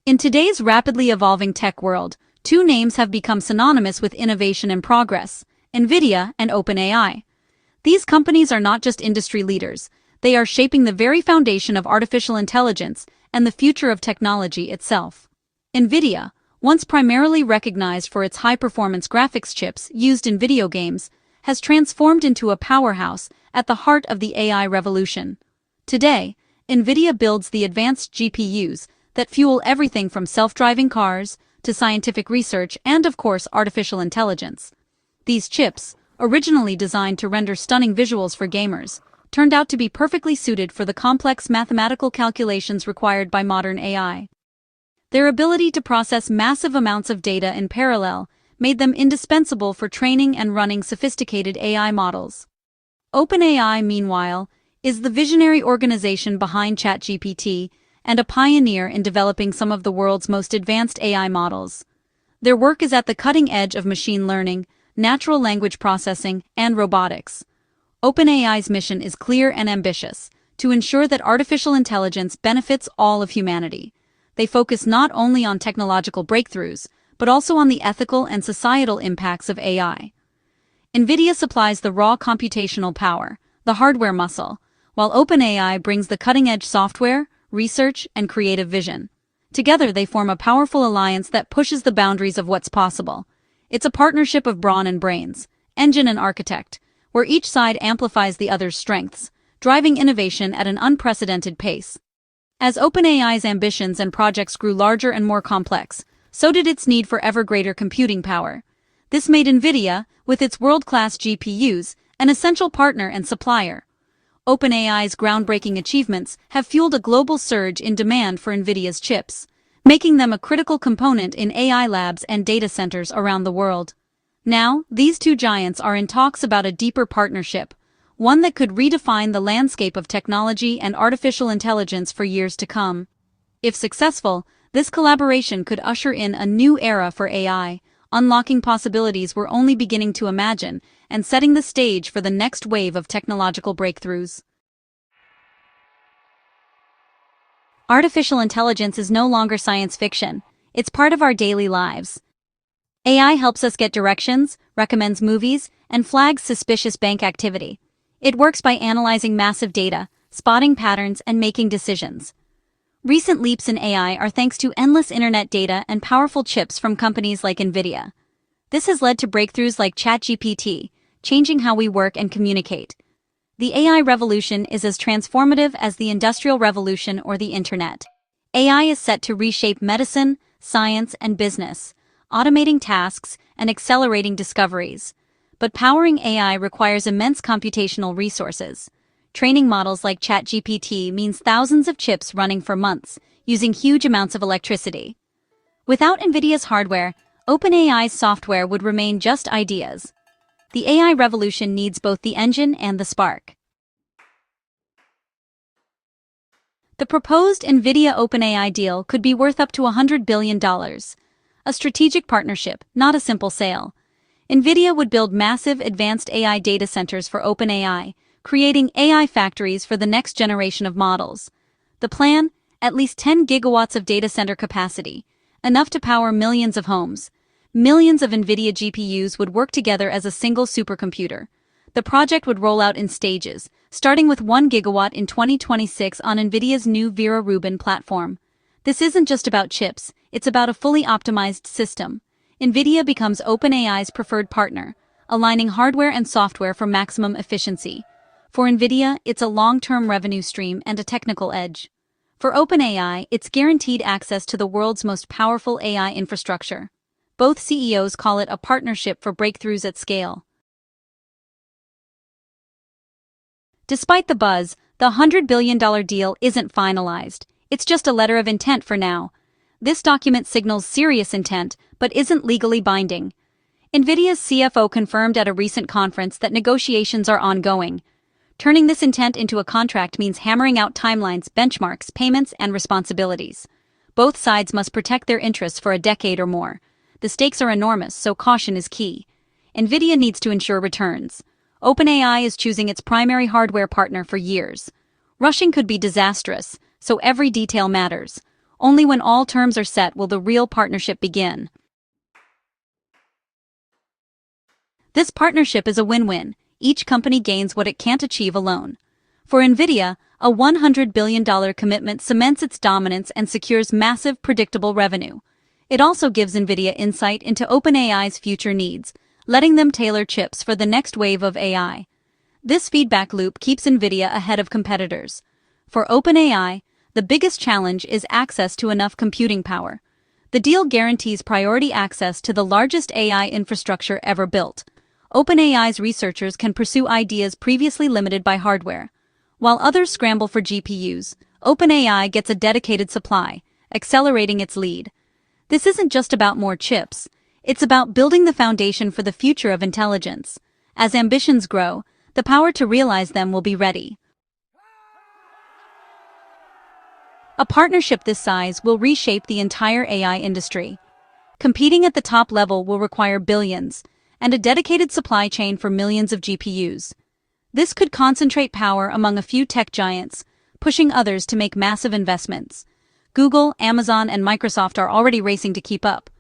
In today's rapidly evolving tech world, two names have become synonymous with innovation and progress: Nvidia and OpenAI. These companies are not just industry leaders, they are shaping the very foundation of artificial intelligence and the future of technology itself. Nvidia, once primarily recognized for its high-performance graphics chips used in video games, has transformed into a powerhouse at the heart of the AI revolution. Today, Nvidia builds the advanced GPUs that fuel everything from self-driving cars to scientific research and, of course, artificial intelligence. These chips, originally designed to render stunning visuals for gamers, turned out to be perfectly suited for the complex mathematical calculations required by modern AI. Their ability to process massive amounts of data in parallel made them indispensable for training and running sophisticated AI models. OpenAI, meanwhile, is the visionary organization behind ChatGPT and a pioneer in developing some of the world's most advanced AI models. Their work is at the cutting edge of machine learning, natural language processing, and robotics. OpenAI's mission is clear and ambitious: to ensure that artificial intelligence benefits all of humanity. They focus not only on technological breakthroughs, but also on the ethical and societal impacts of AI. Nvidia supplies the raw computational power, the hardware muscle, while OpenAI brings the cutting-edge software, research, and creative vision. Together they form a powerful alliance that pushes the boundaries of what's possible. It's a partnership of brawn and brains, engine and architect, where each side amplifies the other's strengths, driving innovation at an unprecedented pace. As OpenAI's ambitions and projects grew larger and more complex, so did its need for ever greater computing power. This made Nvidia, with its world-class GPUs, an essential partner and supplier. OpenAI's groundbreaking achievements have fueled a global surge in demand for Nvidia's chips, making them a critical component in AI labs and data centers around the world. Now, these two giants are in talks about a deeper partnership, one that could redefine the landscape of technology and artificial intelligence for years to come. If successful, this collaboration could usher in a new era for AI, unlocking possibilities we're only beginning to imagine and setting the stage for the next wave of technological breakthroughs. Artificial intelligence is no longer science fiction. It's part of our daily lives. AI helps us get directions, recommends movies, and flags suspicious bank activity. It works by analyzing massive data, spotting patterns, and making decisions. Recent leaps in AI are thanks to endless internet data and powerful chips from companies like Nvidia. This has led to breakthroughs like ChatGPT, changing how we work and communicate. The AI revolution is as transformative as the Industrial Revolution or the Internet. AI is set to reshape medicine, science, and business, automating tasks and accelerating discoveries. But powering AI requires immense computational resources. Training models like ChatGPT means thousands of chips running for months, using huge amounts of electricity. Without Nvidia's hardware, OpenAI's software would remain just ideas. The AI revolution needs both the engine and the spark. The proposed Nvidia-OpenAI deal could be worth up to $100 billion. A strategic partnership, not a simple sale. Nvidia would build massive advanced AI data centers for OpenAI, creating AI factories for the next generation of models. The plan? At least 10 gigawatts of data center capacity, enough to power millions of homes. Millions of Nvidia GPUs would work together as a single supercomputer. The project would roll out in stages, starting with 1 gigawatt in 2026 on Nvidia's new Vera Rubin platform. This isn't just about chips, it's about a fully optimized system. Nvidia becomes OpenAI's preferred partner, aligning hardware and software for maximum efficiency. For Nvidia, it's a long-term revenue stream and a technical edge. For OpenAI, it's guaranteed access to the world's most powerful AI infrastructure. Both CEOs call it a partnership for breakthroughs at scale. Despite the buzz, the $100 billion deal isn't finalized. It's just a letter of intent for now. This document signals serious intent, but isn't legally binding. Nvidia's CFO confirmed at a recent conference that negotiations are ongoing. Turning this intent into a contract means hammering out timelines, benchmarks, payments, and responsibilities. Both sides must protect their interests for a decade or more. The stakes are enormous, so caution is key. Nvidia needs to ensure returns. OpenAI is choosing its primary hardware partner for years. Rushing could be disastrous, so every detail matters. Only when all terms are set will the real partnership begin. This partnership is a win-win. Each company gains what it can't achieve alone. For Nvidia, a $100 billion commitment cements its dominance and secures massive, predictable revenue. It also gives Nvidia insight into OpenAI's future needs, letting them tailor chips for the next wave of AI. This feedback loop keeps Nvidia ahead of competitors. For OpenAI, the biggest challenge is access to enough computing power. The deal guarantees priority access to the largest AI infrastructure ever built. OpenAI's researchers can pursue ideas previously limited by hardware. While others scramble for GPUs, OpenAI gets a dedicated supply, accelerating its lead. This isn't just about more chips. It's about building the foundation for the future of intelligence. As ambitions grow, the power to realize them will be ready. A partnership this size will reshape the entire AI industry. Competing at the top level will require billions, and a dedicated supply chain for millions of GPUs. This could concentrate power among a few tech giants, pushing others to make massive investments. Google, Amazon, and Microsoft are already racing to keep up.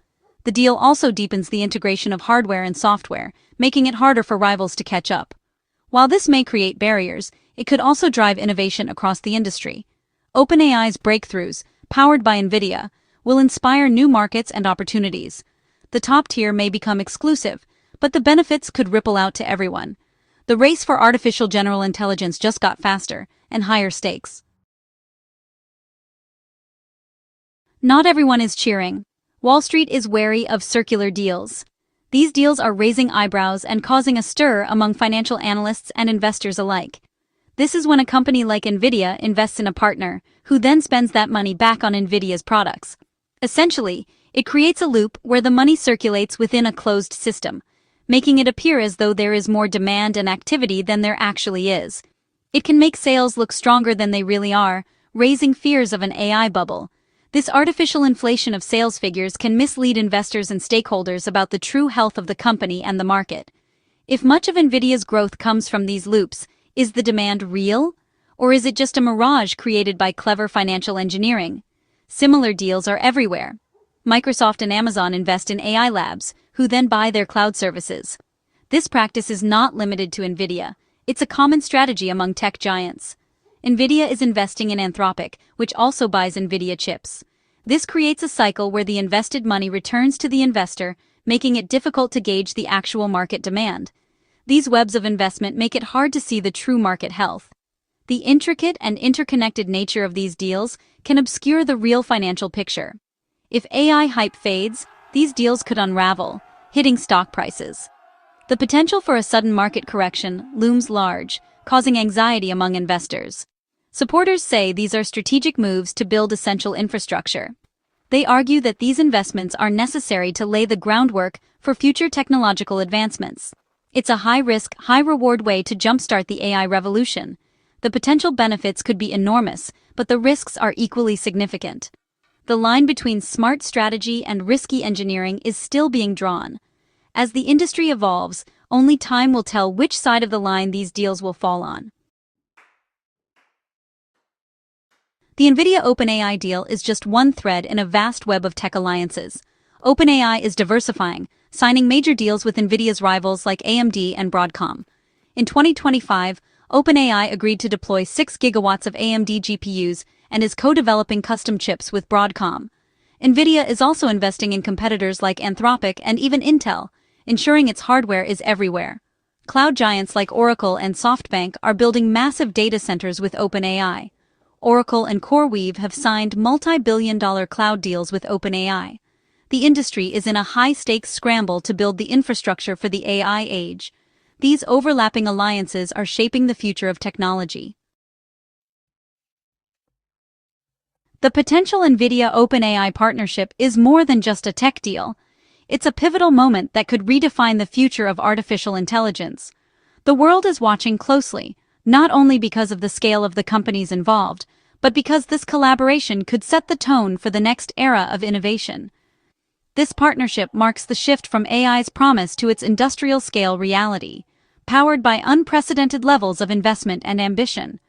The deal also deepens the integration of hardware and software, making it harder for rivals to catch up. While this may create barriers, it could also drive innovation across the industry. OpenAI's breakthroughs, powered by Nvidia, will inspire new markets and opportunities. The top tier may become exclusive, but the benefits could ripple out to everyone. The race for artificial general intelligence just got faster and higher stakes. Not everyone is cheering. Wall Street is wary of circular deals. These deals are raising eyebrows and causing a stir among financial analysts and investors alike. This is when a company like Nvidia invests in a partner, who then spends that money back on Nvidia's products. Essentially, it creates a loop where the money circulates within a closed system, making it appear as though there is more demand and activity than there actually is. It can make sales look stronger than they really are, raising fears of an AI bubble. This artificial inflation of sales figures can mislead investors and stakeholders about the true health of the company and the market. If much of Nvidia's growth comes from these loops, is the demand real? Or is it just a mirage created by clever financial engineering? Similar deals are everywhere. Microsoft and Amazon invest in AI labs, who then buy their cloud services. This practice is not limited to Nvidia. It's a common strategy among tech giants. Nvidia is investing in Anthropic, which also buys Nvidia chips. This creates a cycle where the invested money returns to the investor, making it difficult to gauge the actual market demand. These webs of investment make it hard to see the true market health. The intricate and interconnected nature of these deals can obscure the real financial picture. If AI hype fades, these deals could unravel, hitting stock prices. The potential for a sudden market correction looms large, causing anxiety among investors. Supporters say these are strategic moves to build essential infrastructure. They argue that these investments are necessary to lay the groundwork for future technological advancements. It's a high-risk, high-reward way to jumpstart the AI revolution. The potential benefits could be enormous, but the risks are equally significant. The line between smart strategy and risky engineering is still being drawn. As the industry evolves, only time will tell which side of the line these deals will fall on. The Nvidia OpenAI deal is just one thread in a vast web of tech alliances. OpenAI is diversifying, signing major deals with Nvidia's rivals like AMD and Broadcom. In 2025, OpenAI agreed to deploy 6 gigawatts of AMD GPUs and is co-developing custom chips with Broadcom. Nvidia is also investing in competitors like Anthropic and even Intel, ensuring its hardware is everywhere. Cloud giants like Oracle and SoftBank are building massive data centers with OpenAI. Oracle and CoreWeave have signed multi-billion-dollar cloud deals with OpenAI. The industry is in a high-stakes scramble to build the infrastructure for the AI age. These overlapping alliances are shaping the future of technology. The potential Nvidia-OpenAI partnership is more than just a tech deal. It's a pivotal moment that could redefine the future of artificial intelligence. The world is watching closely, not only because of the scale of the companies involved, but because this collaboration could set the tone for the next era of innovation. This partnership marks the shift from AI's promise to its industrial-scale reality, powered by unprecedented levels of investment and ambition.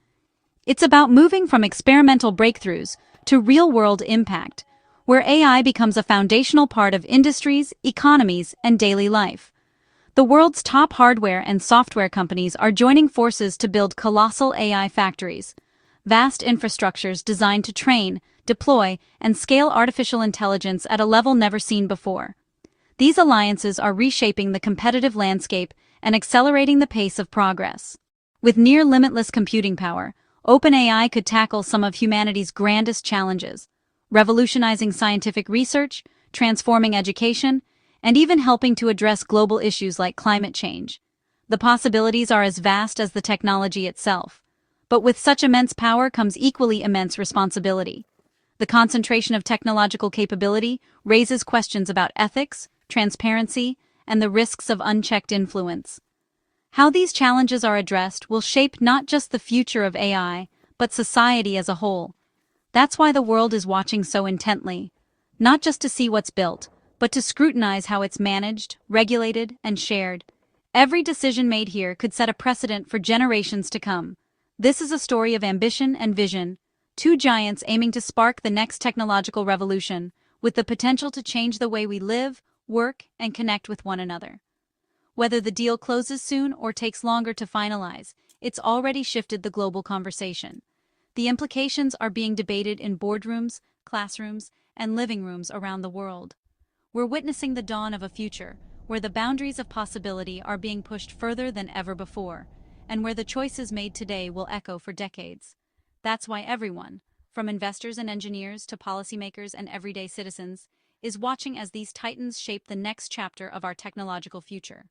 It's about moving from experimental breakthroughs to real-world impact, where AI becomes a foundational part of industries, economies, and daily life. The world's top hardware and software companies are joining forces to build colossal AI factories, vast infrastructures designed to train, deploy, and scale artificial intelligence at a level never seen before. These alliances are reshaping the competitive landscape and accelerating the pace of progress. With near-limitless computing power, OpenAI could tackle some of humanity's grandest challenges, revolutionizing scientific research, transforming education, and even helping to address global issues like climate change. The possibilities are as vast as the technology itself. But with such immense power comes equally immense responsibility. The concentration of technological capability raises questions about ethics, transparency, and the risks of unchecked influence. How these challenges are addressed will shape not just the future of AI, but society as a whole. That's why the world is watching so intently, not just to see what's built, but to scrutinize how it's managed, regulated, and shared. Every decision made here could set a precedent for generations to come. This is a story of ambition and vision, two giants aiming to spark the next technological revolution, with the potential to change the way we live, work, and connect with one another. Whether the deal closes soon or takes longer to finalize, it's already shifted the global conversation. The implications are being debated in boardrooms, classrooms, and living rooms around the world. We're witnessing the dawn of a future where the boundaries of possibility are being pushed further than ever before, and where the choices made today will echo for decades. That's why everyone, from investors and engineers to policymakers and everyday citizens, is watching as these titans shape the next chapter of our technological future.